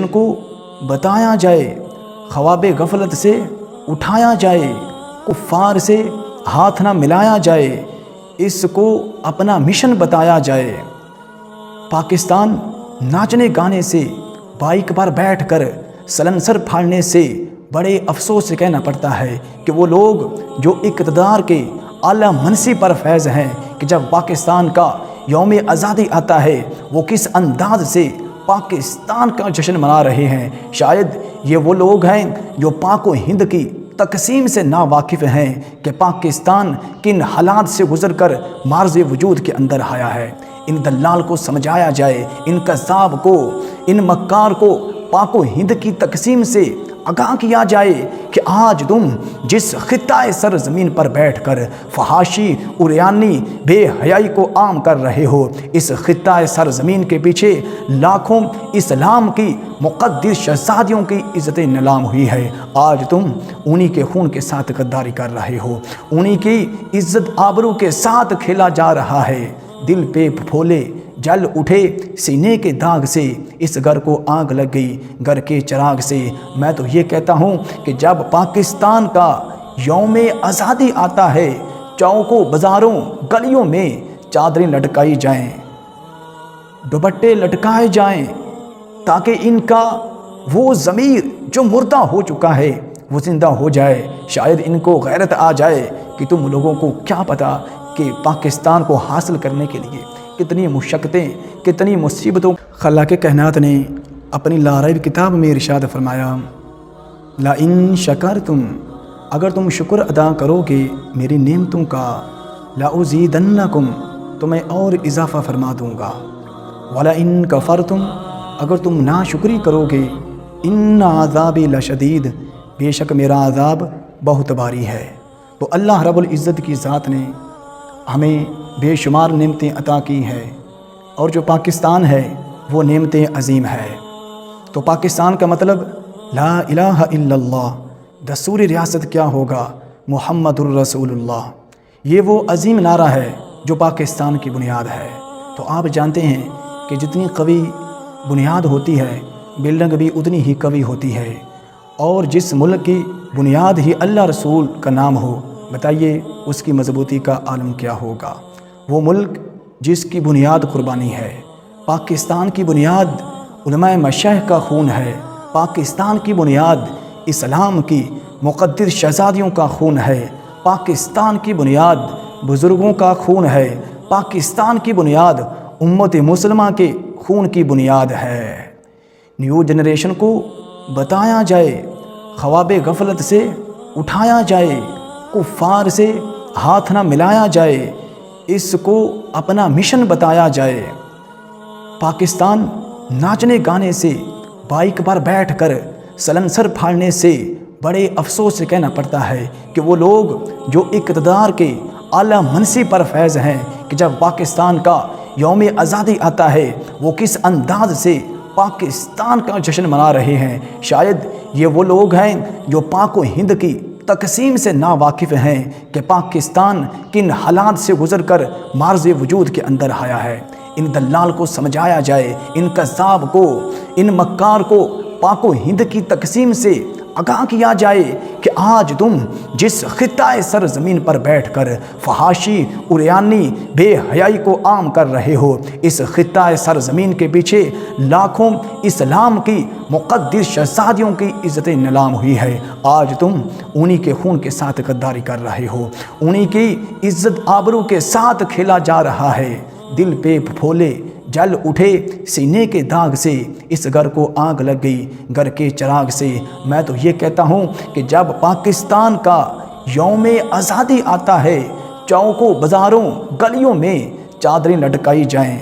Generation کو بتایا جائے، خواب غفلت سے اٹھایا جائے، کفار سے ہاتھ نہ ملایا جائے، اس کو اپنا مشن بتایا جائے۔ پاکستان ناچنے گانے سے، بائک پر بیٹھ کر سلنسر پھاڑنے سے بڑے افسوس سے کہنا پڑتا ہے کہ وہ لوگ جو اقتدار کے اعلیٰ منصب پر فیض ہیں کہ جب پاکستان کا یوم آزادی آتا ہے وہ کس انداز سے پاکستان کا جشن منا رہے ہیں۔ شاید یہ وہ لوگ ہیں جو پاک و ہند کی تقسیم سے ناواقف ہیں کہ پاکستان کن حالات سے گزر کر معرض وجود کے اندر آیا ہے۔ ان دلال کو سمجھایا جائے، ان کذاب کو، ان مکار کو پاک و ہند کی تقسیم سے آگاہ کیا جائے کہ آج تم جس خطہ سرزمین پر بیٹھ کر فحاشی، عریانی، بے حیائی کو عام کر رہے ہو، اس خطہ سرزمین کے پیچھے لاکھوں اسلام کی مقدس شہزادیوں کی عزت نیلام ہوئی ہے۔ آج تم انہی کے خون کے ساتھ غداری کر رہے ہو، انہی کی عزت آبرو کے ساتھ کھیلا جا رہا ہے۔ دل پہ پھولے جل اٹھے سینے کے داغ سے، اس گھر کو آگ لگ گئی گھر کے چراغ سے۔ میں تو یہ کہتا ہوں کہ جب پاکستان کا یوم آزادی آتا ہے، چوکوں، بازاروں، گلیوں میں چادریں لٹکائی جائیں، دوپٹے لٹکائے جائیں، تاکہ ان کا وہ ضمیر جو مردہ ہو چکا ہے وہ زندہ ہو جائے۔ شاید ان کو غیرت آ جائے کہ تم لوگوں کو کیا پتہ کہ پاکستان کو حاصل کرنے کے لیے کتنی مشقتیں، کتنی مصیبتوں۔ خالق کائنات نے اپنی لاریب کتاب میں ارشاد فرمایا، لَإِن شَكَرْتُمْ، اگر تم شکر ادا کرو گے میری نعمتوں کا، لَأُزِيدَنَّكُمْ، تو میں اور اضافہ فرما دوں گا، وَلَإِن كَفَرْتُمْ، اگر تم ناشکری کرو گے، إِنَّ عَذَابِي لَشَدِيدٌ، بے شک میرا عذاب بہت بھاری ہے۔ تو اللہ رب العزت کی ذات نے ہمیں بے شمار نعمتیں عطا کی ہیں، اور جو پاکستان ہے وہ نعمتیں عظیم ہے۔ تو پاکستان کا مطلب لا الہ الا اللہ، دستور ریاست کیا ہوگا؟ محمد الرسول اللہ۔ یہ وہ عظیم نعرہ ہے جو پاکستان کی بنیاد ہے۔ تو آپ جانتے ہیں کہ جتنی قوی بنیاد ہوتی ہے بلڈنگ بھی اتنی ہی قوی ہوتی ہے، اور جس ملک کی بنیاد ہی اللہ رسول کا نام ہو، بتائیے اس کی مضبوطی کا عالم کیا ہوگا۔ وہ ملک جس کی بنیاد قربانی ہے، پاکستان کی بنیاد علماء مشائخ کا خون ہے، پاکستان کی بنیاد اسلام کی مقدس شہزادیوں کا خون ہے، پاکستان کی بنیاد بزرگوں کا خون ہے، پاکستان کی بنیاد امت مسلمہ کے خون کی بنیاد ہے۔ نیو جنریشن کو بتایا جائے، خواب غفلت سے اٹھایا جائے، کفار سے ہاتھ نہ ملایا جائے، اس کو اپنا مشن بتایا جائے۔ پاکستان ناچنے گانے سے، بائک پر بیٹھ کر سلنسر پھاڑنے سے بڑے افسوس سے کہنا پڑتا ہے کہ وہ لوگ جو اقتدار کے اعلیٰ منصب پر فیض ہیں کہ جب پاکستان کا یوم آزادی آتا ہے وہ کس انداز سے پاکستان کا جشن منا رہے ہیں۔ شاید یہ وہ لوگ ہیں جو پاک و ہند کی تقسیم سے ناواقف ہیں کہ پاکستان کن حالات سے گزر کر معرض وجود کے اندر آیا ہے۔ ان دلال کو سمجھایا جائے، ان کذاب کو، ان مکار کو پاک و ہند کی تقسیم سے آگاہ کیا جائے کہ آج تم جس خطہ سرزمین پر بیٹھ کر فحاشی، عریانی، بے حیائی کو عام کر رہے ہو، اس خطہ سرزمین کے پیچھے لاکھوں اسلام کی مقدس شہزادیوں کی عزت نیلام ہوئی ہے۔ آج تم انہی کے خون کے ساتھ غداری کر رہے ہو، انہی کی عزت آبرو کے ساتھ کھیلا جا رہا ہے۔ دل پہ پھولے جل اٹھے سینے کے داغ سے، اس گھر کو آگ لگ گئی گھر کے چراغ سے۔ میں تو یہ کہتا ہوں کہ جب پاکستان کا یوم آزادی آتا ہے، چوکوں، بازاروں، گلیوں میں چادریں لٹکائی جائیں،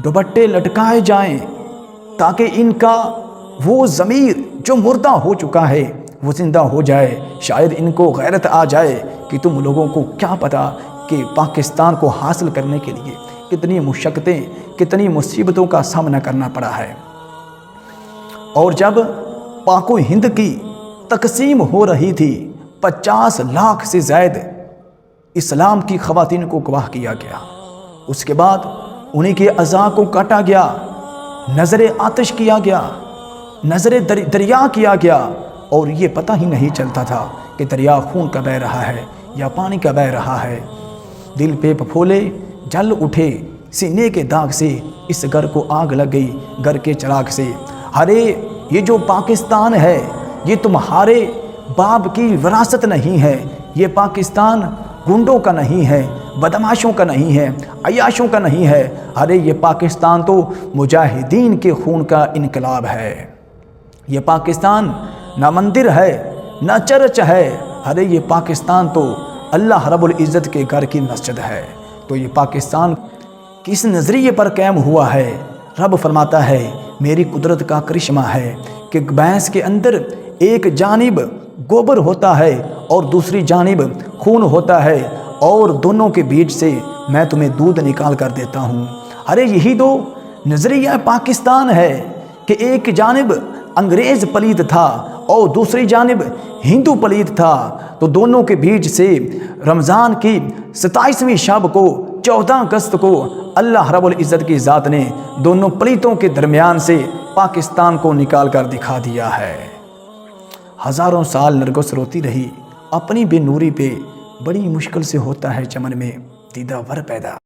دوپٹے لٹکائے جائیں، تاکہ ان کا وہ ضمیر جو مردہ ہو چکا ہے وہ زندہ ہو جائے۔ شاید ان کو غیرت آ جائے کہ تم لوگوں کو کیا پتہ کہ پاکستان کو حاصل کرنے کے لیے کتنی مشقتیں، کتنی مصیبتوں کا سامنا کرنا پڑا ہے۔ اور جب پاک و ہند کی تقسیم ہو رہی تھی، 50 لاکھ سے زائد اسلام کی خواتین کو گواہ کیا گیا، اس کے بعد انہی کے اعضاء کو کاٹا گیا، نظر آتش کیا گیا، نظر دریا کیا گیا، اور یہ پتہ ہی نہیں چلتا تھا کہ دریا خون کا بہہ رہا ہے یا پانی کا بہہ رہا ہے۔ دل پہ پھولے جل اٹھے سینے کے داغ سے، اس گھر کو آگ لگ گئی گھر کے چراغ سے۔ ارے یہ جو پاکستان ہے یہ تمہارے باپ کی وراثت نہیں ہے، یہ پاکستان گنڈوں کا نہیں ہے، بدماشوں کا نہیں ہے، عیاشوں کا نہیں ہے، ارے یہ پاکستان تو مجاہدین کے خون کا انقلاب ہے۔ یہ پاکستان نہ مندر ہے نہ چرچ ہے، ارے یہ پاکستان تو اللہ رب العزت کے گھر کی مسجد ہے۔ تو یہ پاکستان کس نظریے پر قائم ہوا ہے؟ رب فرماتا ہے میری قدرت کا کرشمہ ہے کہ بھینس کے اندر ایک جانب گوبر ہوتا ہے اور دوسری جانب خون ہوتا ہے، اور دونوں کے بیچ سے میں تمہیں دودھ نکال کر دیتا ہوں۔ ارے یہی تو نظریہ پاکستان ہے کہ ایک جانب انگریز پلید تھا اور دوسری جانب ہندو پلید تھا، تو دونوں کے بیچ سے رمضان کی 27ویں شب کو 14 اگست کو اللہ رب العزت کی ذات نے دونوں پلیتوں کے درمیان سے پاکستان کو نکال کر دکھا دیا ہے۔ ہزاروں سال نرگس روتی رہی اپنی بے نوری پہ، بڑی مشکل سے ہوتا ہے چمن میں دیدہ ور پیدا۔